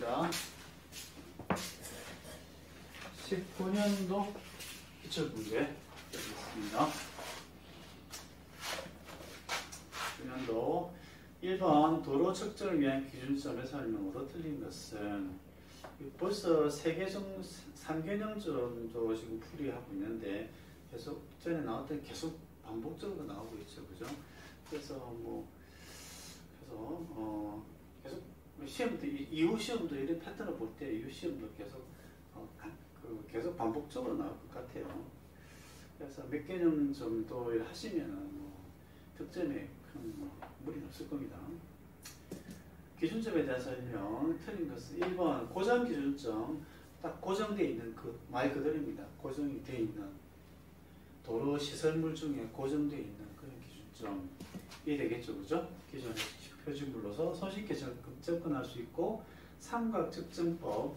되겠습니다. 19년도 기출 문제 되겠습니다. 19년도 1번 도로 측정을 위한 기준점의 설명으로 틀린 것은 벌써 3개년 정도 지금 풀이하고 있는데 계속 전에 나왔던 계속 반복적으로 나오고 있죠. 그죠? 그래서 계속 시험도 이후 시험도 이런 패턴을 볼 때 이후 시험도 계속 반복적으로 나올 것 같아요. 그래서 몇 개년 정도 하시면은 득점에 큰 무리는 없을 겁니다. 기준점에 대한 설명 틀린 것은 1번 고정 기준점 딱 고정되어 있는 그 말 그대로입니다. 고정이 되어 있는 도로 시설물 중에 고정되어 있는 그런 기준점이 되겠죠. 그죠? 기존의 표준물로서 손쉽게 접근할 수 있고 삼각측정법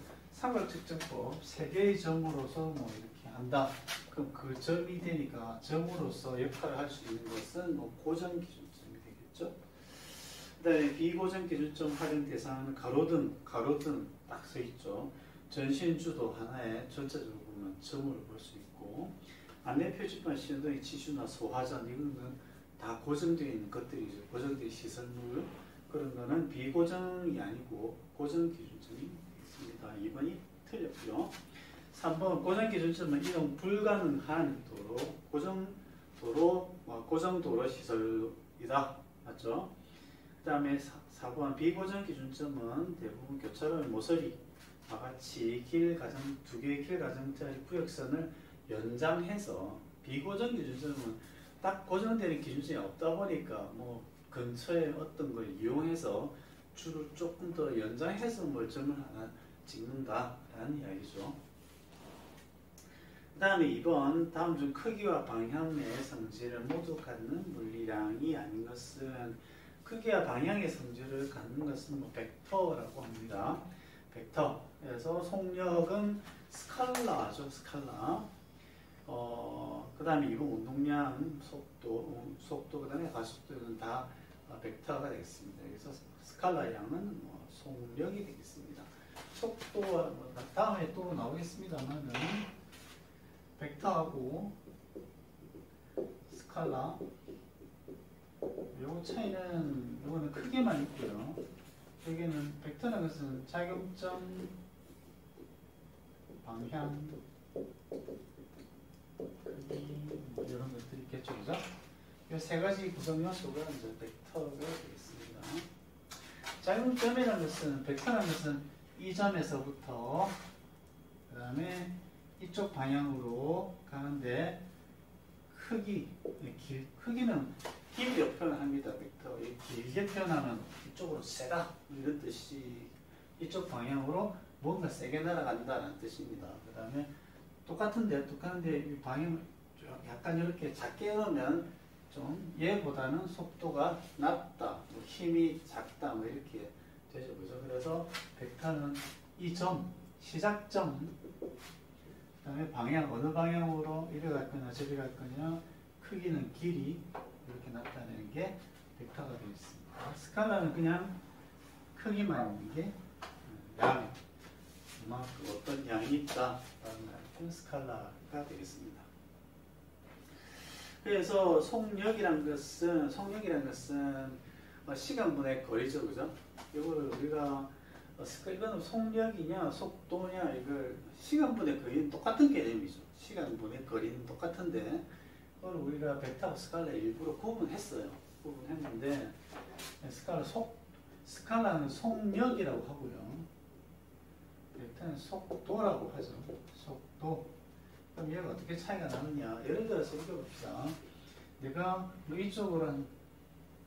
3개의 점으로서 이렇게 한다. 그럼 그 점이 되니까 점으로서 역할을 할 수 있는 것은 고정 기준점이 되겠죠. 그 다음에 비고정 기준점 활용 대상은 가로등 딱 서 있죠. 전신주도 하나에 전체적으로 보면 점으로 볼 수 있고 안내 표지판 신호등의 지주나 소화전 이거는 다 고정되어 있는 것들이죠. 고정된 시설물 그런 거는 비고정이 아니고 고정 기준점이 있습니다. 2번이 틀렸고요. 3번 고정 기준점은 이용 불가능한 도로 고정도로 시설이다. 맞죠? 그 다음에 4번 비고정 기준점은 대부분 교차로의 모서리와 같이 두 개의 길 가정짜리 구역선을 연장해서 비고정 기준점은 딱 고정되는 기준점이 없다 보니까 근처에 어떤 걸 이용해서 줄을 조금 더 연장해서 점을 하나 찍는다라는 이야기죠. 그 다음에 2번 다음 중 크기와 방향의 성질을 모두 갖는 물리량이 아닌 것은 크기와 방향의 성질을 갖는 것은 벡터라고 합니다. 벡터. 그래서 속력은 스칼라죠. 스칼라. 그 다음에 2번 운동량, 속도, 그 다음에 가속도는 다 벡터가 되겠습니다. 그래서 스칼라 양은 속력이 되겠습니다. 속도와 다음에 또 나오겠습니다만은 벡터하고 스칼라 요 차이는 요거는 크기만 있고요. 여기는 벡터라는 것은 작용점, 방향, 크기 이런 것들이 있겠죠, 그죠? 이 세 가지 구성 요소가 이제 벡터가 되겠습니다. 작용점이라는 것은 벡터라는 것은 이 점에서부터 그 다음에 이쪽 방향으로 가는데 크기는 길이로 표현합니다. 벡터 길게 표현하면 이쪽으로 세다 이런 뜻이 이쪽 방향으로 뭔가 세게 날아간다는 뜻입니다. 그 다음에 똑같은데 이 방향을 약간 이렇게 작게 해놓으면 좀 얘보다는 속도가 낮다, 힘이 작다 이렇게 되죠. 그죠? 그래서 벡터는 이 점, 시작점, 그 다음에 방향, 어느 방향으로 이리 갈 거냐 저리 갈 거냐 크기는 길이 이렇게 나타내는 게 벡터가 되어 있습니다. 스칼라는 그냥 크기만 있는 게 양, 이만큼 어떤 양이 있다라는 말 스칼라가 되겠습니다. 그래서 속력이란 것은 시간분의 거리죠, 그죠? 이거를 우리가 이거는 속력이냐 속도냐 이걸 시간분의 거리는 똑같은 개념이죠. 시간분의 거리는 똑같은데 그걸 우리가 벡터하고 스칼라 일부러 구분했어요. 구분했는데 스칼라는 속력이라고 하고요. 벡터는 속도라고 하죠. 속도. 그럼 얘가 어떻게 차이가 나느냐? 예를 들어서 이렇게 봅시다. 내가 이쪽으로 한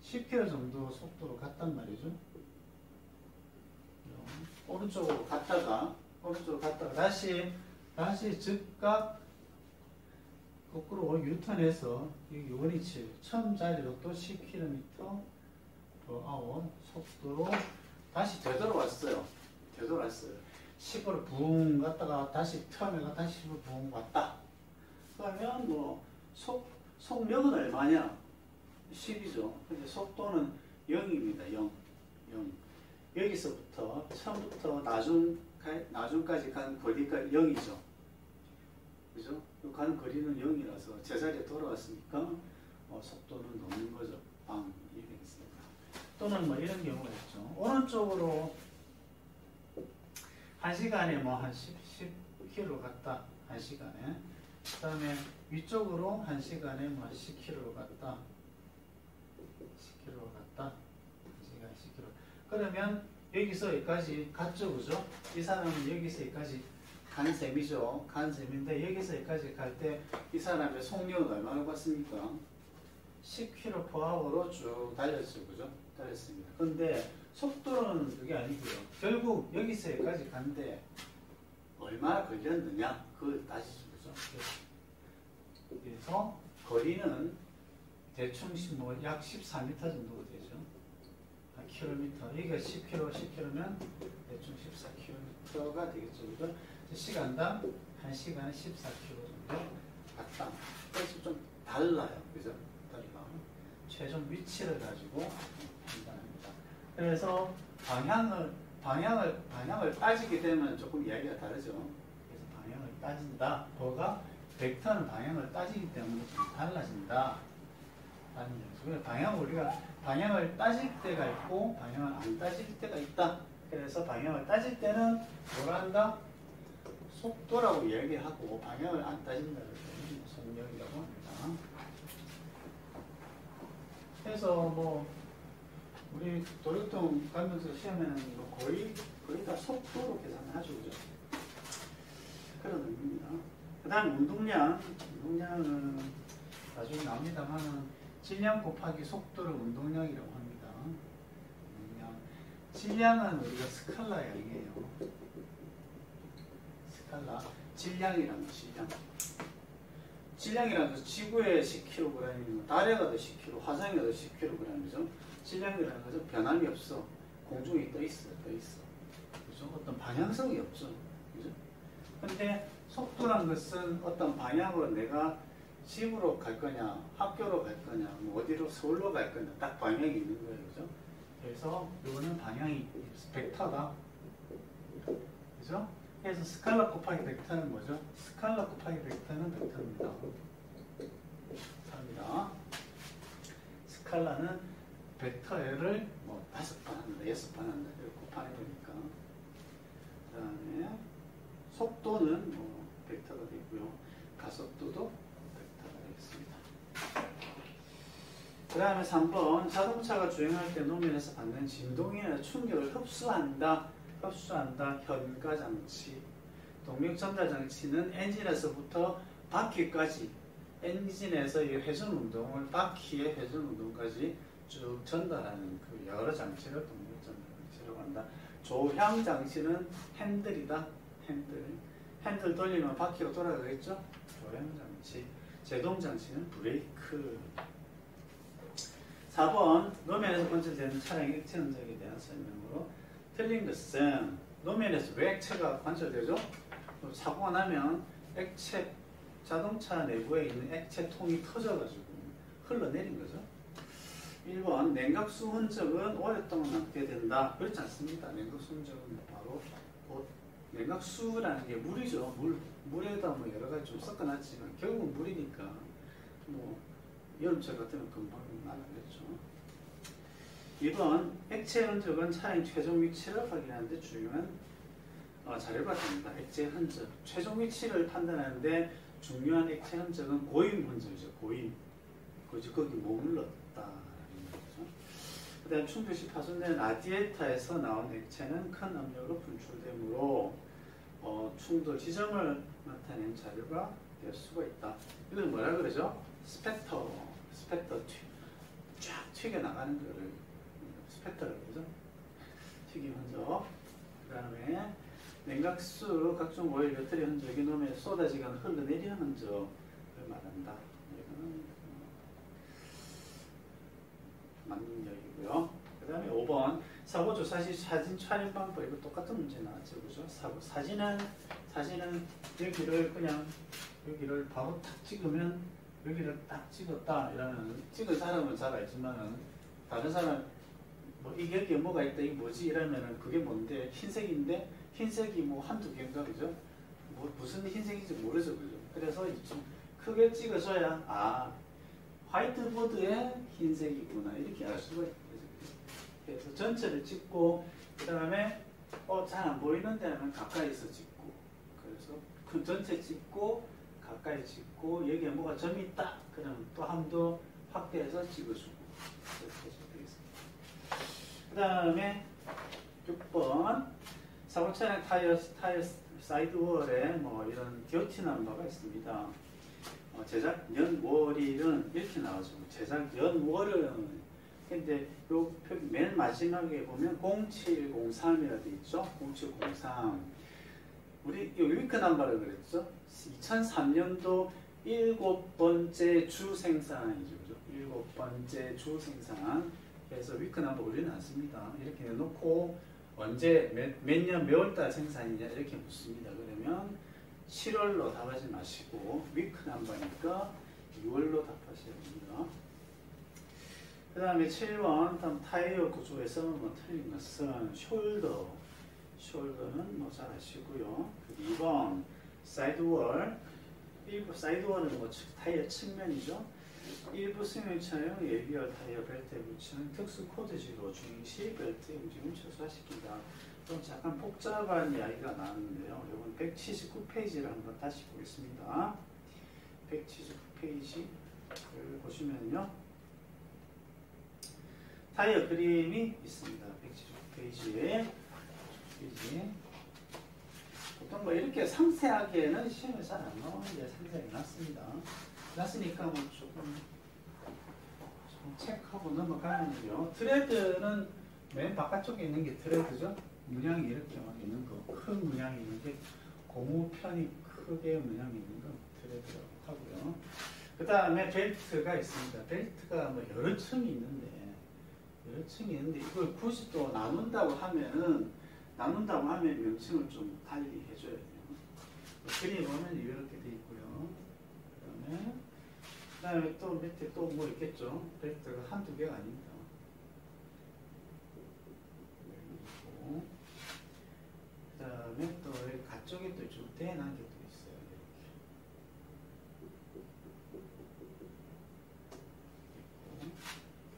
10km 정도 속도로 갔단 말이죠. 오른쪽으로 갔다가 다시 즉각 거꾸로 유턴해서 여기 원위치 처음 자리로 또 10km 더 속도로 다시 되돌아왔어요. 10으로 붕 갔다가 다시 턴해가 다시 10으로 붕 왔다. 그러면 속력은 얼마냐? 10이죠. 근데 속도는 0입니다. 0. 여기서부터 처음부터 나중까지 간 거리가 0이죠. 그죠? 가는 거리는 0이라서 제자리에 돌아왔으니까 속도는 넘는 거죠. 빵 이렇게 되겠습니다. 또는 뭐 이런 경우가 있죠. 오른쪽으로 1시간에 뭐 한 10km 갔다. 1시간에. 그 다음에 위쪽으로 1시간에 뭐 10km 갔다. 10km 갔다. 1시간에 10km. 그러면 여기서 여기까지 갔죠. 그죠? 이 사람은 여기서 여기까지 간 셈이죠. 간 셈인데 여기서 여기까지 갈 때 이 사람의 속력은 얼마나 갔습니까? 10km/h로 쭉 달렸죠. 그죠? 달렸습니다. 근데 속도는 그게 아니고요. 결국 여기서 여기까지 간데 얼마나 걸렸느냐? 그걸 따지죠. 그죠? 그래서 거리는 대충 약 14m 정도가 되죠. 한 킬로미터. 여기가 10km, 10km면 대충 14km가 되겠죠. 그죠? 시간당 1시간에 14km 정도 갔다. 그래서 좀 달라요. 그죠? 달라. 최종 위치를 가지고 판단합니다. 그래서 방향을 따지게 되면 조금 이야기가 다르죠. 그래서 방향을 따진다. 뭐가? 벡터는 방향을 따지기 때문에 좀 달라진다. 그래서 방향을 따질 때가 있고 방향을 안 따질 때가 있다. 그래서 방향을 따질 때는 뭐라 한다? 속도라고 이야기하고 방향을 안 따진다고 해서 속력이라고 합니다. 그래서 뭐 우리 도로교통 가면서 시험에는 뭐 거의 다 속도로 계산하죠. 그죠? 그런 의미입니다. 그 다음 운동량은 나중에 나옵니다만 질량 곱하기 속도를 운동량이라고 합니다. 질량은 우리가 스칼라 양이에요. 스칼라. 질량이라는 거, 질량이라는 것은 지구에 10kg이면 달에 가도 10kg, 화성에 가도 10kg이죠. 질량이라는 것은 변함이 없어. 공중에 떠 있어. 그죠? 어떤 방향성이 없죠. 그죠? 근데 속도란 것은 어떤 방향으로 내가 집으로 갈 거냐, 학교로 갈 거냐, 뭐 어디로 서울로 갈 거냐, 딱 방향이 있는 거예요. 그죠? 그래서 이거는 방향이 벡터다. 그죠? 그래서 스칼라 곱하기 벡터는 뭐죠? 스칼라 곱하기 벡터는 벡터입니다. 스칼라는 벡터를 뭐 5번 한다, 6번 한다, 이렇게 곱하는 거니까. 그 다음에 속도는 뭐 벡터가 되고요. 가속도도 벡터가 되겠습니다. 그 다음에 3번 자동차가 주행할 때 노면에서 받는 진동이나 충격을 흡수한다. 현가장치. 동력전달장치는 엔진에서부터 바퀴까지 엔진에서 이 회전운동을 바퀴의 회전운동까지 쭉 전달하는 그 여러 장치를 동력전달장치라고 한다. 조향장치는 핸들이다. 핸들 돌리면 바퀴로 돌아가겠죠? 조향장치. 제동장치는 브레이크. 4번 노면에서 관찰되는 차량의 액체 흔적에 대한 설명으로 틀린 것은 노면에서 왜 액체가 관찰되죠? 사고가 나면 자동차 내부에 있는 액체통이 터져가지고 흘러내린 거죠. 1번 냉각수 흔적은 오랫동안 남게 된다. 그렇지 않습니다. 냉각수 흔적은 바로 냉각수라는 게 물이죠. 물에다 뭐 여러 가지 좀 섞어놨지만 결국은 물이니까 뭐 여름철 같으면 금방 날아가겠죠. 2번 액체 흔적은 차량 최종 위치를 확인하는데 중요한 자료가 됩니다. 액체 흔적. 최종 위치를 판단하는데 중요한 액체 흔적은 고임 흔적이죠. 고임. 거기 머물렀다. 그 다음 충돌시 파손된 라디에이터에서 나온 액체는 큰 압력으로 분출되므로 충돌 지점을 나타낸 자료가 될 수가 있다. 이건 뭐라 그러죠? 스펙터 쫙 튀겨나가는 거를 스펙터라고 그러죠? 튀김 흔적. 그 다음에 냉각수, 각종 오일, 배터리 흔적이 노면에 쏟아지거나 흘러내리는 흔적을 말한다. 이거는 맞는 이야기고요. 그 다음에 5번 사고조사 시 사진 촬영 방법. 이거 똑같은 문제 나왔죠. 그죠? 사진은 여기를 바로 탁 찍으면 여기를 딱 찍었다 이러면 찍은 사람은 잘 알지만은 다른 사람 뭐 이게 여기에 뭐가 있다, 이게 뭐지? 이러면은 그게 뭔데? 흰색인데 흰색이 뭐 한두 개인가, 그죠? 뭐 무슨 흰색인지 모르죠, 그죠? 그래서 좀 크게 찍어줘야 화이트보드에 흰색이구나 이렇게 알 수가 있죠. 그래서 전체를 찍고 그 다음에 잘 안 보이는 데는 가까이서 찍고, 그래서 그 전체 찍고 가까이 찍고 여기에 뭐가 점이 있다 그러면 또 한 번 더 확대해서 찍어주고 이렇게 되겠습니다. 그 다음에 6번 사고차량 타이어 사이드월에 뭐 이런 듀티 넘버가 있습니다. 제작 연월일은 이렇게 나오죠. 제작 연월은 근데 요 맨 마지막에 보면 0703이라 돼 있죠. 0703 우리 요 위크 넘버를 그랬죠. 2003년도 7번째 주 생산이죠. 그죠? 7번째 주 생산. 그래서 위크 넘버 우리는 안 씁니다. 이렇게 내놓고 언제 몇 년 몇 월달 생산이냐 이렇게 묻습니다. 그러면 7월로 답하지 마시고 위크 넘버니까 6월로 답하셔야 됩니다. 그 다음에 7번 다음 타이어 구조에서 뭐 틀린 것은 숄더는 뭐 잘 아시고요. 2번 사이드월 사이드월은 뭐 타이어 측면이죠. 일부 승용차용 예비열 타이어 벨트에 붙이는 특수 코드지로 주행시 벨트의 움직임을 최소화시킨다. 좀 잠깐 복잡한 이야기가 나왔는데요. 이건 179페이지를 한번 다시 보겠습니다. 179페이지를 보시면요. 타이어 그림이 있습니다. 179페이지에 보통 뭐 이렇게 상세하게는 시험에 잘 안 나오는데 상세하게 놨습니다. 놨으니까 뭐 조금 체크하고 넘어가면요. 트레드는 맨 바깥쪽에 있는 게 트레드죠. 문양이 이렇게 막 있는 거, 큰 문양이 있는데 고무편이 크게 문양이 있는 건 트레드라고 하고요. 그 다음에 벨트가 있습니다. 벨트가 뭐 여러 층이 있는데 이걸 굳이 또 나눈다고 하면 명칭을 좀 달리 해줘야 돼요. 그림 보면 이렇게 돼 있고요. 그 다음에 또 밑에 또 뭐 있겠죠. 벨트가 한두 개가 아닙니다. 그 다음에 또 여기 가쪽에 또 좀 대난 게 또 있어요. 이렇게.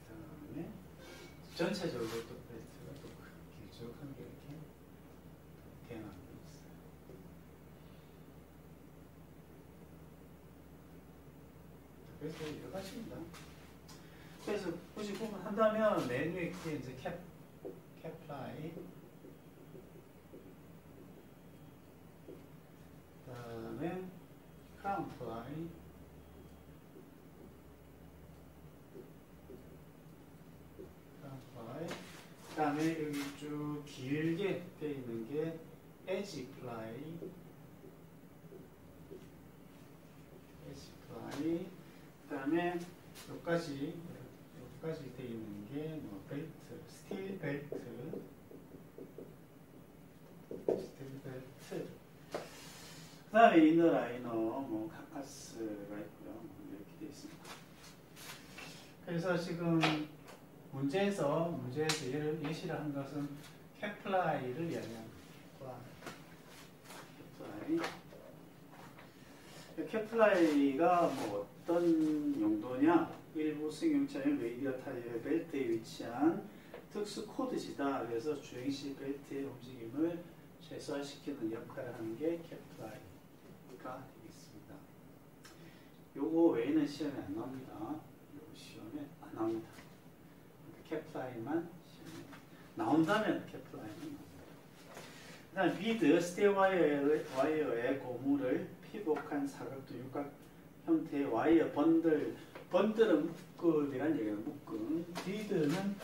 그 다음에 전체적으로 또 벨트가 또 길쭉한 게 이렇게 대난 게 있어요. 그래서 여러 가지입니다. 그래서 굳이 보면 한다면 맨 위에 이제 캡플라이, 그 다음에 크라운 플라이, 그 다음에 여기 쭉 길게 되어 있는 게 에지 플라이, 그 다음에 여기까지 되어 있는 게 뭐 벨트, 스틸 벨트. 그 다음에 이너 라이너, 뭐 카카스가 있고요. 이렇게 되어 있습니다. 그래서 지금 문제에서 예시를 한 것은 캡플라이를 이야기합니다. 캡플라이가 뭐 어떤 용도냐? 일부 승용차용 레이디어 타이어 벨트에 위치한 특수 코드지다. 그래서 주행시 벨트의 움직임을 최소화시키는 역할을 하는 게 캡플라이가 되겠습니다. 요거 외에는 시험에 안 나옵니다. 요거 시험에 안 나옵니다. 캡플라이만 시험에 나온다면 캡플라이만 나옵니다. 그 다음 비드, 스테어 와이어의 고무를 피복한 사각도 육각 형태의 와이어 번들은 묶음이란 얘기예요. 묶음. 비드는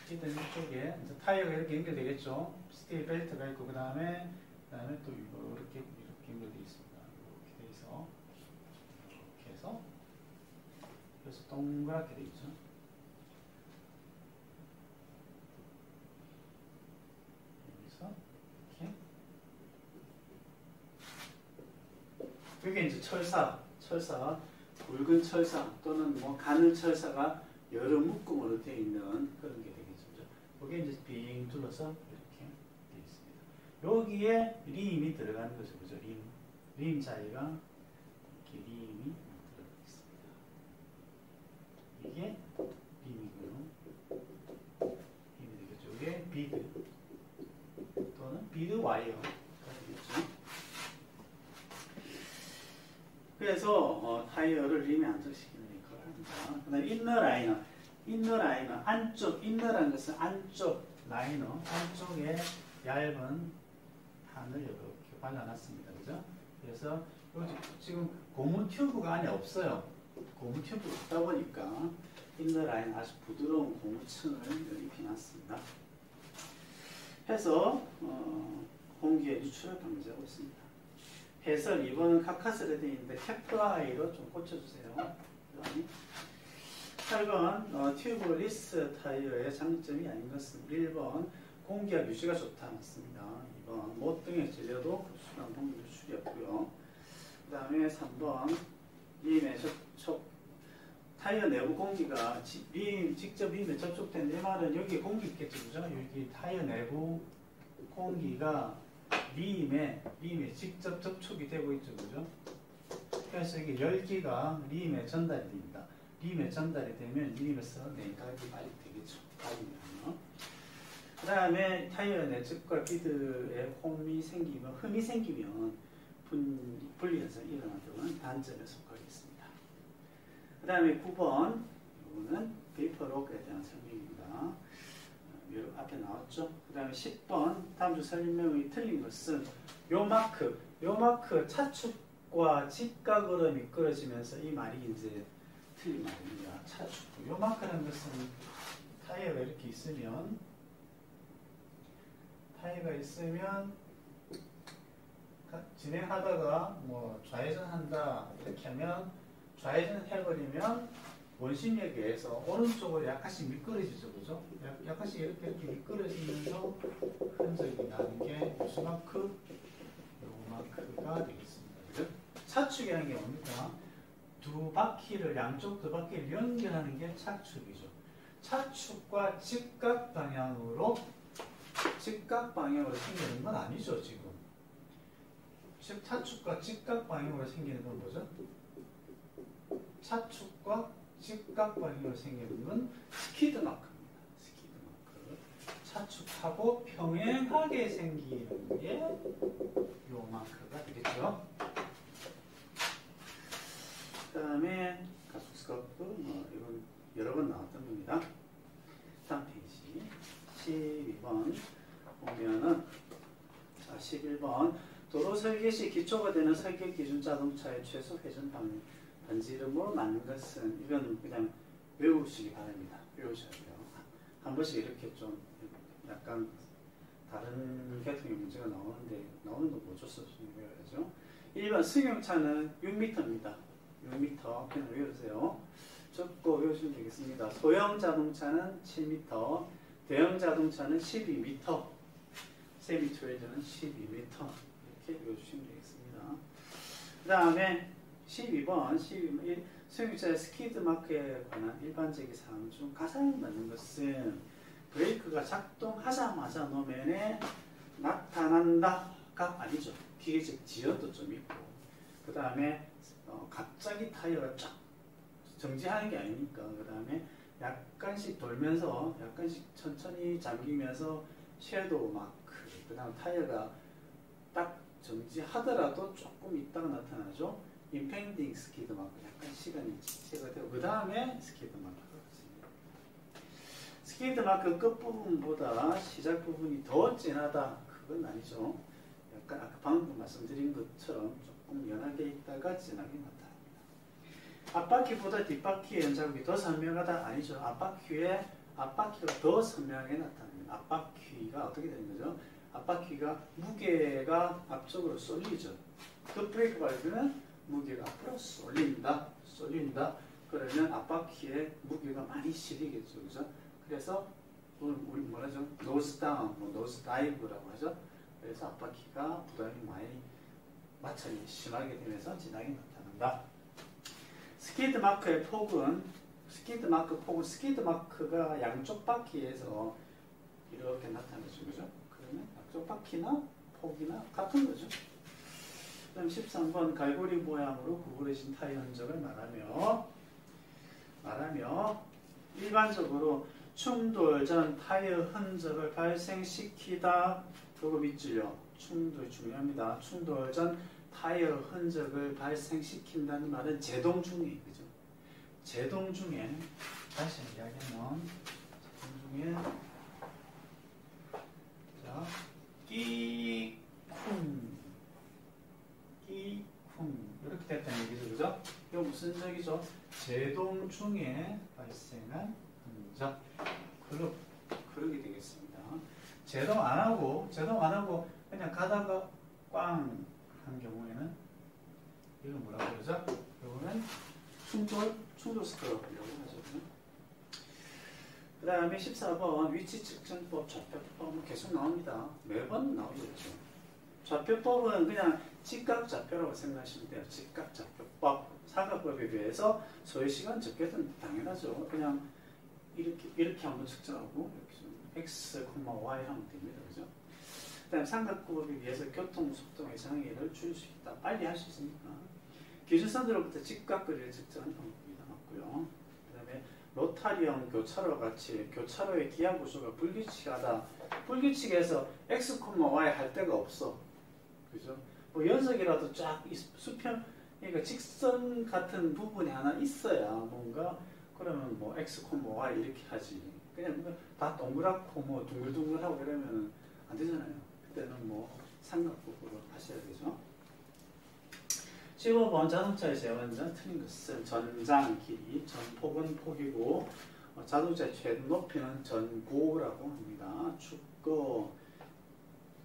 이쪽에 타이어가 이렇게 연결되겠죠. 스틸 벨트가 있고 그 다음에 또 이렇게 연결되어 있습니다. 이렇게 해서 그래서 동그랗게 되어 있죠. 여기서 이렇게 이게 이제 철사, 굵은 철사 또는 뭐 가늘 철사가 여러 묶음으로 되어 있는 그런 게 되겠죠. 그게 이제 빙 둘러서 이렇게 되어 있습니다. 여기에 림이 들어가는 거죠. 그죠? 림 자리가 이렇게 림이 들어가 있습니다. 이게 림이고요. 림이 되겠죠. 이게 비드 또는 비드 와이어가 되겠죠. 그래서 타이어를 림에 안정시키는 역할을 합니다. 그 다음에 인너 라이너. 인너 라이너, 안쪽, 인너라는 것은 안쪽 라이너, 안쪽에 얇은 판을 이렇게 발라놨습니다. 그죠? 그래서 지금 고무 튜브가 안에 없어요. 고무 튜브가 없다 보니까 인너 라인 아주 부드러운 고무층을 입혀놨습니다. 해서 공기의 유출을 방지하고 있습니다. 해설 2번은 카카스로 되어 있는데 테플라이로 좀 꽂혀주세요. 8번 튜브 리스 타이어의 장점이 아닌 것은 1번 공기압 유지가 좋다 맞습니다. 2번 못등에 찔려도 급속한 공기 유출이 없고요. 그 다음에 3번 림에 타이어 내부 공기가 직접 림에 접촉된 이 말은 여기 공기 있겠죠. 그죠? 여기 타이어 내부 공기가 림에 직접 접촉이 되고 있죠. 그죠? 그래서 이게 열기가 림에 전달이 됩니다. 림에 전달이 되면 림에서 냉각이 많이 되겠죠. 그 다음에 타이어 내측과 비드에 흠이 생기면 분리 현상이 일어나는 단점에 속하겠습니다. 그 다음에 9번 이거는 베이퍼록에 대한 설명입니다. 앞에 나왔죠. 그 다음에 10번 다음 주 설명이 틀린 것은 요 마크 차축과 직각으로 미끄러지면서 이 말이 이제 틀린 말입니다. 차축. 요 마크라는 것은 타이어가 이렇게 있으면 진행하다가 뭐 좌회전한다 이렇게 하면 좌회전 해버리면 원심력에 의해서 오른쪽으로 약간씩 미끄러지죠. 그죠? 약간씩 이렇게 미끄러지면서 흔적이 나는 게 무슨 마크? 요 마크가 되겠습니다. 그죠? 차축이라는 게 뭡니까? 양쪽 두 바퀴를 연결하는 게 차축이죠. 차축과 직각 방향으로 생기는 건 아니죠, 지금. 차축과 직각 방향으로 생기는 건 뭐죠? 차축과 직각 방향으로 생기는 건 스키드 마크입니다. 스키드 마크. 차축하고 평행하게 생기는 게 요 마크가 되겠죠. 그 다음에 가속스커프, 이건 여러 번 나왔던 겁니다. 다음 페이지 12번 보면은 11번 도로 설계 시 기초가 되는 설계 기준 자동차의 최소 회전 반지 이름으로 맞는 것은 이건 그냥 외우시기 바랍니다. 외우셔야 돼요. 한 번씩 이렇게 좀 약간 다른 계통의 문제가 나오는 거 못 줬어 좀 외워야죠. 1번 승용차는 6m입니다. 6m 그냥 외우세요. 적고 외우시면 되겠습니다. 소형 자동차는 7m, 대형 자동차는 12m, 세미트레이저는 12m 이렇게 외워주시면 되겠습니다. 그 다음에 12번 승용차의 스키드 마크에 관한 일반적인 사항 중 가장 맞는 것은 브레이크가 작동하자마자 노면에 나타난다가 아니죠. 기계적 지연도 좀 있고 그 다음에 갑자기 타이어가 쫙 정지하는 게 아니니까 그 다음에 약간씩 돌면서 약간씩 천천히 잠기면서 섀도우 마크 그 다음 타이어가 딱 정지하더라도 조금 있다가 나타나죠. 임펜딩 스키드 마크 약간 시간이 지체가 되고 그 다음에 스키드 마크가 있습니다. 스키드 마크 끝부분보다 시작 부분이 더 진하다 그건 아니죠. 약간 아까 방금 말씀드린 것처럼 조금 연하게 있다가 진하게 나타납니다. 앞바퀴보다 뒷바퀴의 연자국이 더 선명하다 아니죠. 앞바퀴가 더 선명하게 나타납니다. 앞바퀴가 어떻게 되는 거죠? 앞바퀴가 무게가 앞쪽으로 쏠리죠. 그 브레이크 밟으면 무게가 앞으로 쏠린다. 그러면 앞바퀴에 무게가 많이 실리겠죠. 그죠? 그래서 우리 뭐라죠? 노즈 다운, 노즈 다이브라고 하죠. 그래서 앞바퀴가 부담이 많이 마찰이 심하게 되면서 진하게 나타난다. 스키드 마크의 폭은 스키드 마크가 양쪽 바퀴에서 이렇게 나타나죠. 그죠? 그러면 앞쪽 바퀴나 폭이나 같은 거죠. 그다음 13번 갈고리 모양으로 구부러진 타이어 흔적을 말하며 일반적으로 충돌 전 타이어 흔적을 발생시키다. 요거 밑줄요. 충돌 중요합니다. 충돌 전 타이어 흔적을 발생시킨다는 말은 제동 중에, 그죠? 제동 중에, 다시 이야기하면 제동 중에 자, 끼쿵 이렇게 됐다는 얘기죠. 그죠? 이거 무슨 적이죠? 제동 중에 발생한 흔적. 그러게 되겠습니다. 제동 안 하고 그냥 가다가 꽝 한 경우에는 이거 뭐라고 그러죠? 이거는 충돌 스크럽이라고 하죠. 그 다음에 14번 위치 측정법, 좌표법 계속 나옵니다. 매번 나오겠죠. 좌표법은 그냥 직각좌표라고 생각하시면 돼요. 직각좌표법. 사각법에 비해서 소요 시간 적게 든 당연하죠. 그냥 이렇게 한번 측정하고 이렇게 x, y 하면 됩니다. 그죠? 그 다음에 삼각법에 비해서 교통속도의 장애를 줄일 수 있다. 빨리 할 수 있으니까. 기준선으로부터 직각거리를 측정하는 방법이 나왔고요. 그 다음에 로타리형 교차로 같이 교차로의 기하 구조가 불규칙하다. 불규칙해서 x, y 할 데가 없어. 그죠? 뭐 연석이라도 쫙 수평, 그러니까 직선 같은 부분이 하나 있어야 뭔가 그러면 뭐 x, y 이렇게 하지. 그냥 다 동그랗고 뭐 둥글둥글하고 이러면 안 되잖아요. 그때는 뭐 삼각법으로 하셔야 되죠. 15번 자동차의 제원전 틀린 것은 전장 길이, 전폭은 폭이고 자동차의 최대 높이는 전고라고 합니다. 축거,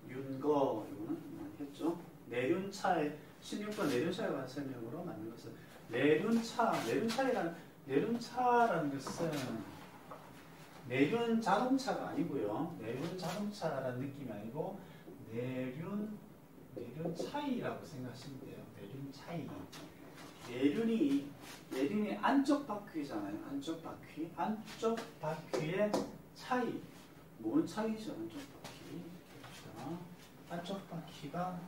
윤거 이거는 많이 했죠. 내륜차의 16번 내륜차에 관한 설명으로 맞는 것은 내륜차라는 것은 내륜 자동차가 아니고요. 내륜 자동차라는 느낌이 아니고 내륜 차이라고 생각하시면 돼요. 내륜 차이. 내륜이 안쪽 바퀴잖아요. 안쪽 바퀴의 차이. 뭔 차이죠? 안쪽 바퀴. 그렇죠. 안쪽 바퀴가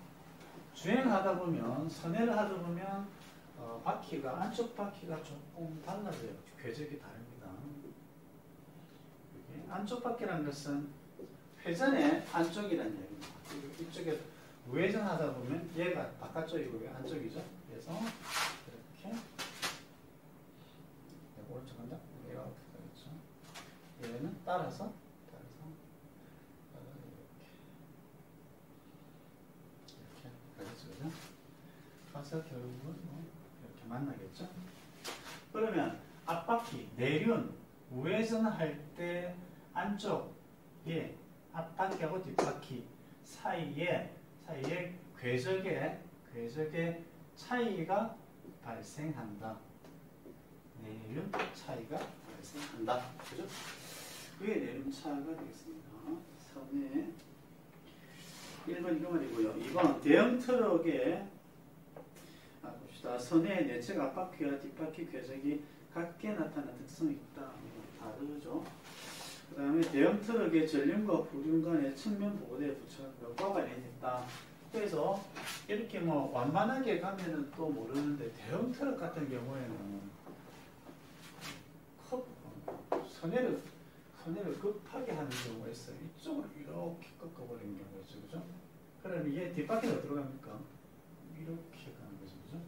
주행하다 보면, 선회를 하다 보면 안쪽 바퀴가 조금 달라져요. 궤적이 다릅니다. 안쪽 바퀴라는 것은 회전의 안쪽이라는 얘기입니다. 이쪽에 우회전하다 보면 얘가 바깥쪽이고 안쪽이죠. 그래서 이렇게 오른쪽 간다. 얘가 어떻게 되겠죠? 얘는 따라서 이렇게 가겠죠, 그죠? 가서 결국은 뭐 이렇게 만나겠죠. 그러면 앞바퀴 내륜 우회전할 때 안쪽에 앞바퀴하고 뒷바퀴 사이에 궤적의 차이가 발생한다. 내륜 차이가 발생한다. 그죠? 그게 내륜 차가 되겠습니다. 선에 1번 이거 말이고요. 2번 대형 트럭의 봅시다. 선의 내측 앞바퀴와 뒷바퀴 궤적이 같게 나타나는 특성이 있다. 다르죠. 그 다음에 대형 트럭의 전륜과 부륜 간의 측면 보호대에 부착한 것과 관련있다. 그래서 이렇게 뭐 완만하게 가면은 또 모르는데 대형 트럭 같은 경우에는 선회를 급하게 하는 경우가 있어요. 이쪽으로 이렇게 꺾어버리는 경우가 있죠. 그죠? 그러면 얘 뒷바퀴는 어디로 갑니까? 이렇게 가는 거죠. 그죠?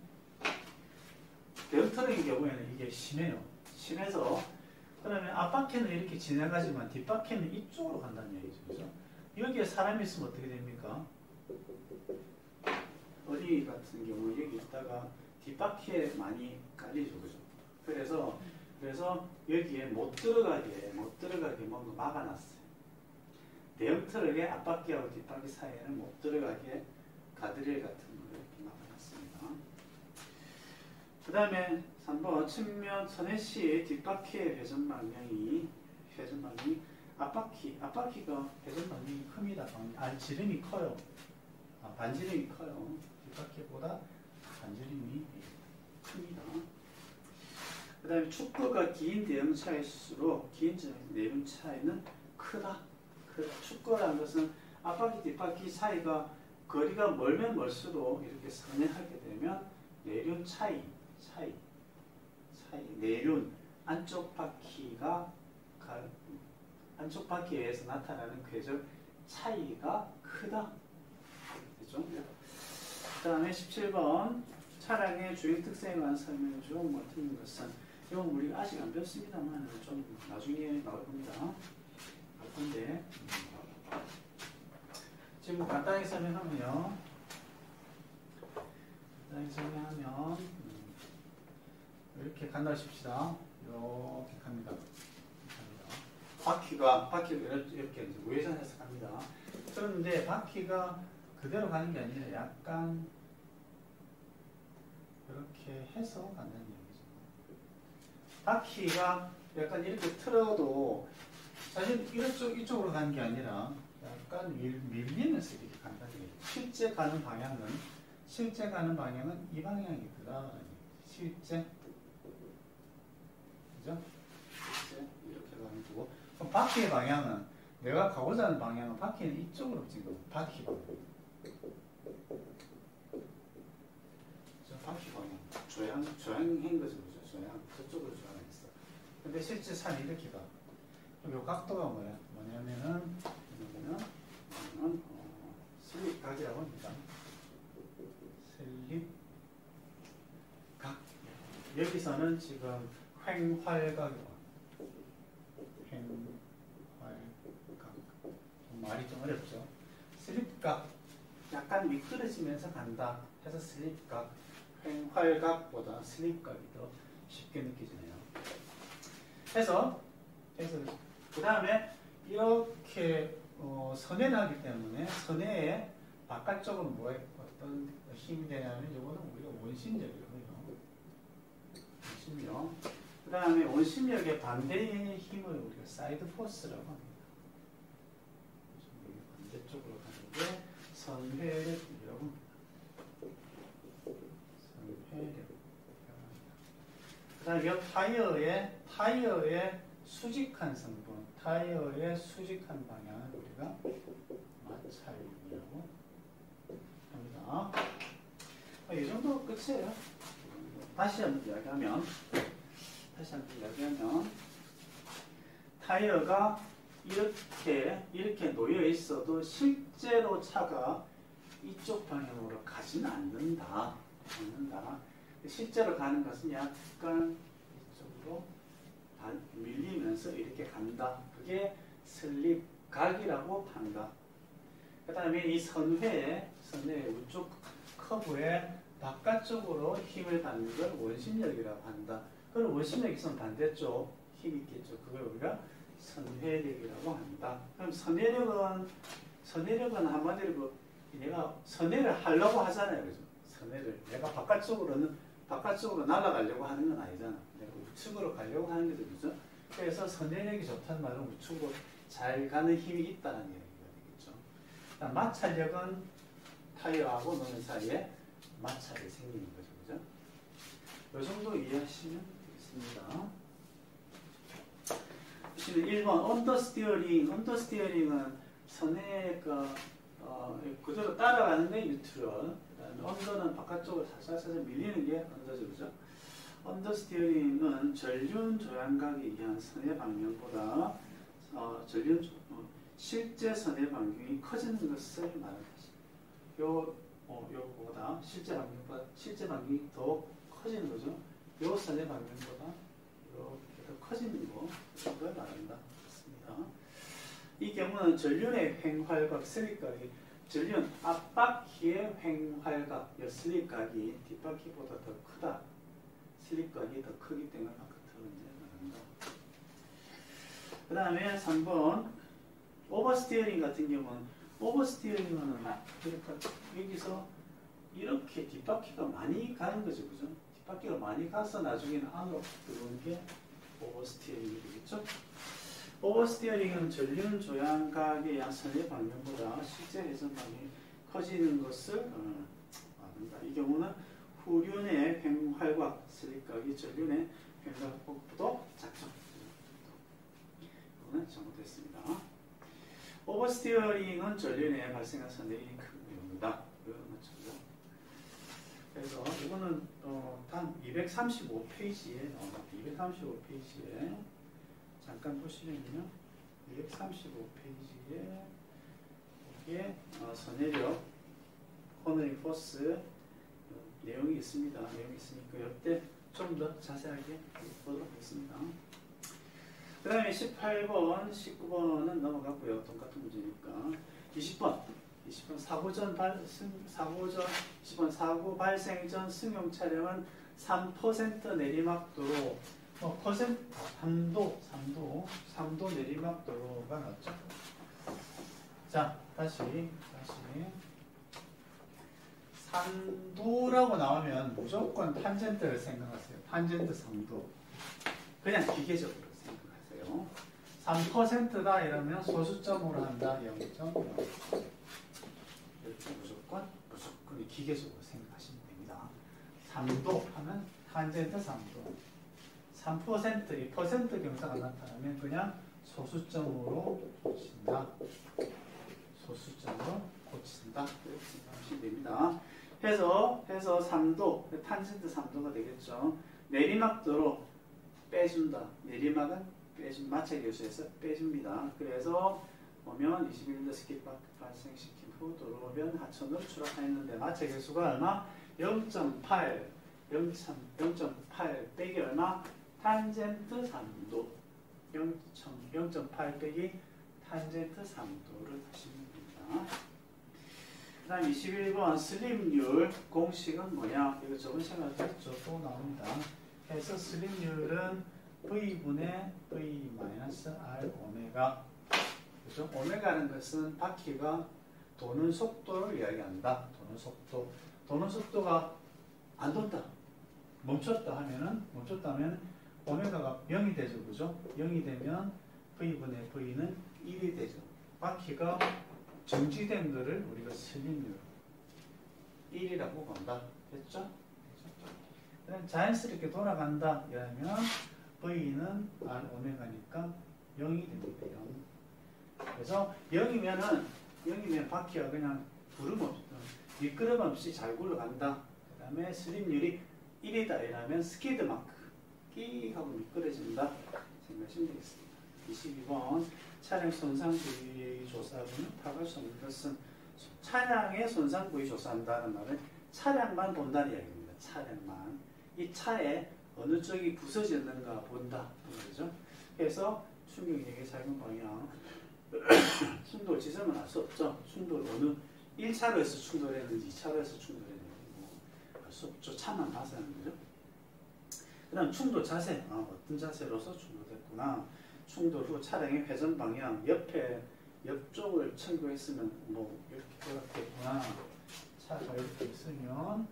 대형 트럭의 경우에는 이게 심해요. 심해서 그러면 앞바퀴는 이렇게 지나가지만 뒷바퀴는 이쪽으로 간다는 얘기죠. 그죠? 여기에 사람이 있으면 어떻게 됩니까? 어리 같은 경우 여기 있다가 뒷바퀴에 많이 깔리죠. 그죠? 그래서 여기에 못 들어가게 뭔가 막아놨어요. 대형 트럭의 앞바퀴하고 뒷바퀴 사이에는 못 들어가게 가드레일 같은 걸 이렇게 막아놨습니다. 그 다음에 3번 측면 선회시 뒷바퀴의 회전 방향이 앞바퀴가 회전 방향이 큽니다. 지름이 커요. 반지름이 커요. 뒷바퀴보다 반지름이 큽니다. 그 다음에 축구가 긴 대형차일수록 긴 내륜 차이는 크다. 그 축거라는 것은 앞바퀴 뒷바퀴 사이가 거리가 멀면 멀수록 이렇게 선회하게 되면 내륜 차이, 내륜 안쪽 바퀴가 안쪽 바퀴에 의해서 나타나는 궤적 차이가 크다. 그죠? 그 다음에 17번 차량의 주행 특성에 관한 설명 중 같은 것은 이건 우리가 아직 안 배웠습니다만 좀 나중에 나올 겁니다. 할 건데 지금 간단히 설명하면요. 이렇게 간다 칩시다. 이렇게 갑니다. 바퀴가 이렇게 우회전해서 갑니다. 그런데 바퀴가 그대로 가는 게 아니라 약간 이렇게 해서 간다는 얘기죠. 바퀴가 약간 이렇게 틀어도 사실 이쪽으로 가는 게 아니라 약간 밀리면서 이렇게 간다는 얘기죠. 실제 가는 방향은 이 방향이구나. 실제 그죠? 실제 이렇게 가는 거고. 그럼 바퀴의 방향은 내가 가고자 하는 방향은 바퀴는 이쪽으로 지금 바퀴 방향. 바퀴 방향. 조향한 거죠. 조향. 저쪽으로 조향했어. 근데 실제 산이 이렇게 가. 그럼 이 각도가 뭐냐면은 슬립각이라고 합니다. 슬립각. 여기서는 지금 횡활각이고 말이 좀 어렵죠. 슬립각, 약간 미끄러지면서 간다 해서 슬립각, 횡활각보다 슬립각이 더 쉽게 느껴지네요. 그래서 그 다음에 이렇게 선회를 하기 때문에 선회의 바깥쪽은 어떤 힘이 되냐면 이거는 우리가 원심력이라고 해요. 원심력. 그 다음에 원심력의 반대의 힘을 우리가 사이드 포스라고 합니다. 반대쪽으로 가는 게 선회력이라고 합니다. 그 다음에 타이어의 수직한 성분, 타이어의 수직한 방향을 우리가 마찰력이라고 합니다. 이 정도 끝이에요. 다시 한번 이야기하면 타이어가 이렇게 놓여 있어도 실제로 차가 이쪽 방향으로 가지는 않는다. 실제로 가는 것은 약간 이쪽으로 밀리면서 이렇게 간다. 그게 슬립각이라고 한다. 그 다음에 이 선회의 우측 커브의 바깥쪽으로 힘을 받는 걸 원심력이라고 한다. 그럼 원심력이 있으면 반대쪽 힘이 있겠죠. 그걸 우리가 선회력이라고 한다. 그럼 선회력은 한마디로 내가 선회를 하려고 하잖아요. 그죠? 선회를 내가 바깥쪽으로 날아가려고 하는 건 아니잖아. 내가 우측으로 가려고 하는 거죠. 그죠? 그래서 선회력이 좋다는 말은 우측으로 잘 가는 힘이 있다는 얘기가 되겠죠. 마찰력은 타이어하고 너는 사이에 마찰이 생기는 거죠. 그죠? 이 정도 이해하시면 되겠습니다. 1번 언더스티어링은 선회가 그대로 따라가는데 뉴트럴. 언더는 바깥쪽으로 살살 밀리는 게 언더죠. 그죠? 언더스티어링은 전륜 조향각에 의한 선회 방향보다 실제 선회 방향이 커지는 것을 말하는 것입니다. 요거보다 실제 방향이 더 커지는 거죠. 요 선회 방향보다 이렇게 더 커지는 그걸 말한다. 그렇습니다. 이 경우는 전륜의 횡활각, 슬립각이 전륜 앞바퀴의 횡활각, 슬립각이 뒷바퀴보다 더 크다. 슬립각이 더 크기 때문에 바깥으로 이제 나간다. 그 다음에 3번 오버스티어링 같은 경우는 오버스티어링은 그러니까 여기서 이렇게 뒷바퀴가 많이 가는 거죠. 그죠? 뒷바퀴가 많이 가서 나중에는 안으로 들어오는 게 오버스티어링이 되겠죠? 오버스티어링은 전륜 조향각에 의한 선회 방향보다 실제 회전 방향이 커지는 것을 말합니다. 이 경우는 후륜의 횡활각, 슬립각이 전륜의 횡활각보다 작죠. 이거는 잘못됐습니다. 오버스티어링은 전륜에 발생한 선내림이 큰 경우다. 이거 맞죠? 그래서 이거는 단 235페이지에 나옵니다. 235페이지에 잠깐 보시면요. 235페이지에 여기에 선내력, 코너링 포스 내용이 있습니다. 내용이 있으니까 이때 좀 더 자세하게 보도록 하겠습니다. 그 다음에 18번, 19번은 넘어갔고요. 똑같은 문제니까. 20번 사고 발생 전 승용 차량은 3% 내리막도로 3도 내리막도로가 나왔죠. 자, 다시 3도라고 나오면 무조건 탄젠트를 생각하세요. 탄젠트 3도. 그냥 기계적으로 생각하세요. 3%다 이러면 소수점으로 한다. 0.0. 이렇게 무조건 기계적으로 생각하시면 됩니다. 3도 하면 탄젠트 3도. 3%, 2% 경사가 나타나면 그냥 소수점으로 고친다. 소수점으로 고친다. 이렇게 생각하시면 됩니다. 해서 3도, 탄젠트 3도가 되겠죠. 내리막도로 빼준다. 내리막은 마찰 교수에서 빼줍니다. 그래서 보면 21도 스킵 발생시킨 후 도로변 하천으로 추락하였는데 마찰 교수가 얼마? 0.8 빼기 얼마? 탄젠트 3도 0.8 빼기 탄젠트 3도를 하시면 됩니다. 그 다음 21번 슬립률 공식은 뭐냐? 이거 저번 시간에 했죠. 또 나옵니다. 그래서 슬립률은 V분의 V-R 오메가. 그죠? 오메가라는 것은 바퀴가 도는 속도를 이야기한다. 도는 속도가 안 돈다. 멈췄다면 오메가가 0이 되죠. 그죠? 0이 되면 V분의 V는 1이 되죠. 바퀴가 정지된 것을 우리가 슬립률 1이라고 본다. 됐죠? 그럼 자연스럽게 돌아간다. 이러면 V는 R 오메가니까 0이 됩니다. 0. 그래서 0이면 바퀴가 그냥 미끄럼 없이 잘 굴러간다. 그 다음에 슬립률이 1이다. 이러면 스키드 마크 끼 하고 미끄러진다. 생각하시면 되겠습니다. 22번 차량 손상 부위 조사부는 파악할 수 없는 것은 차량의 손상 부위 조사한다는 말은 차량만 본다는 이야기입니다. 차량만. 이 차에 어느 쪽이 부서졌는가 본다. 그죠? 그래서 충격력의 작용 방향 충돌 지점은 알 수 없죠. 충돌 어느 1차로에서 충돌했는지 2차로에서 충돌했는지 알 수 없죠. 차만 봐서 하는 거죠. 그 다음 충돌 자세. 어떤 자세로서 충돌됐구나. 충돌 후 차량의 회전 방향 옆쪽을 청구했으면 이렇게 돌았겠구나. 차가 이렇게 있으면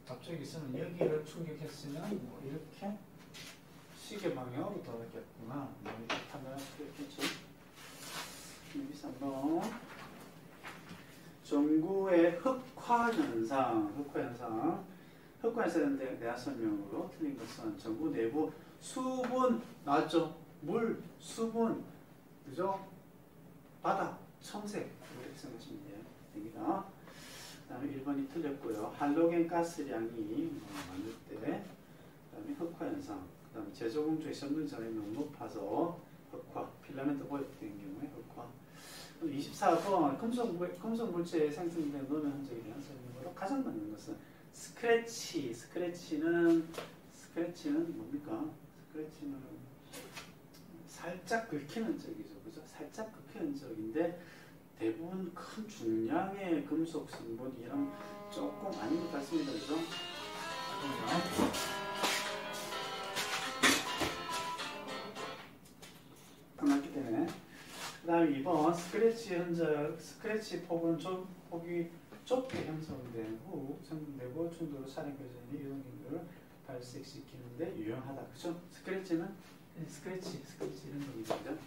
앞쪽에 있으면 여기를 충격했으면 이렇게 시계 방향으로 돌았겠구나. 이렇게 판단할 수 있겠죠. 3번 전구의 흑화 현상에 대한 설명으로 틀린 것은 전구 내부 수분 나왔죠. 물, 수분, 그죠? 바닥, 청색 이렇게 생각하시면 됩니다. 그 다음에 1번이 틀렸고요. 할로겐 가스량이 많을 때, 그 다음에 흑화 현상, 그 다음에 제조공조의 전분 전압이 너무 높아서 흑화, 필라멘트 오염된 경우에 흑화. 24번 금속 물체에 생성된 노면 흔적에 대한 설명으로 가장 맞는 것은 스크래치는 뭡니까? 스크래치는 살짝 긁히는 적이죠. 그죠? 살짝 긁히는 적인데 대부분 큰 중량의 금속 성분이랑 조금 아닌 것 같습니다. 그죠? 끝났기 때문에. 그 다음에 2번 스크래치 흔적, 스크래치 폭은 폭이 좁게 형성된 후 생성되고 충돌로 차량 교전이 이동 경로를 발생시키는데 유용하다. 그죠? 스크래치 이런 경우죠.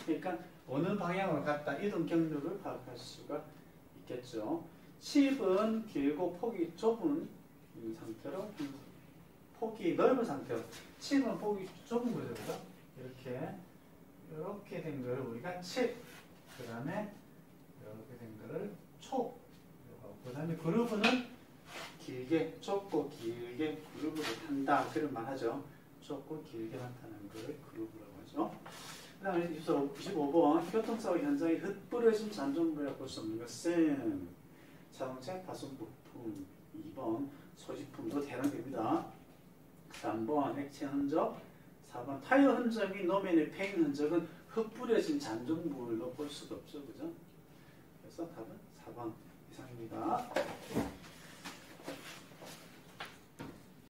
그러니까 어느 방향으로 갔다 이동 경로를 파악할 수가 있겠죠. 칩은 길고 폭이 좁은 상태로 폭이 넓은 상태로 칩은 폭이 좁은 거죠. 이렇게 된 걸 우리가 칩 그 다음에 이렇게 된 거를 촉. 그 다음에 그루브는 길게, 좁고 길게 그루브를 한다. 그런 말 하죠. 좁고 길게 나타나는 걸 그루브라고 하죠. 그 다음에 25번 교통사고 현장에 흩뿌려진 잔존물이라고 볼 수 없는 것은 자동차 파손 부품. 2번 소지품도 해당됩니다. 3번 액체 흔적. 4번 타이어 흔적이 노면의 패인 흔적은 흩뿌려진 잔존물로 볼 수가 없죠. 그죠? 그래서 답은 4번 이상입니다.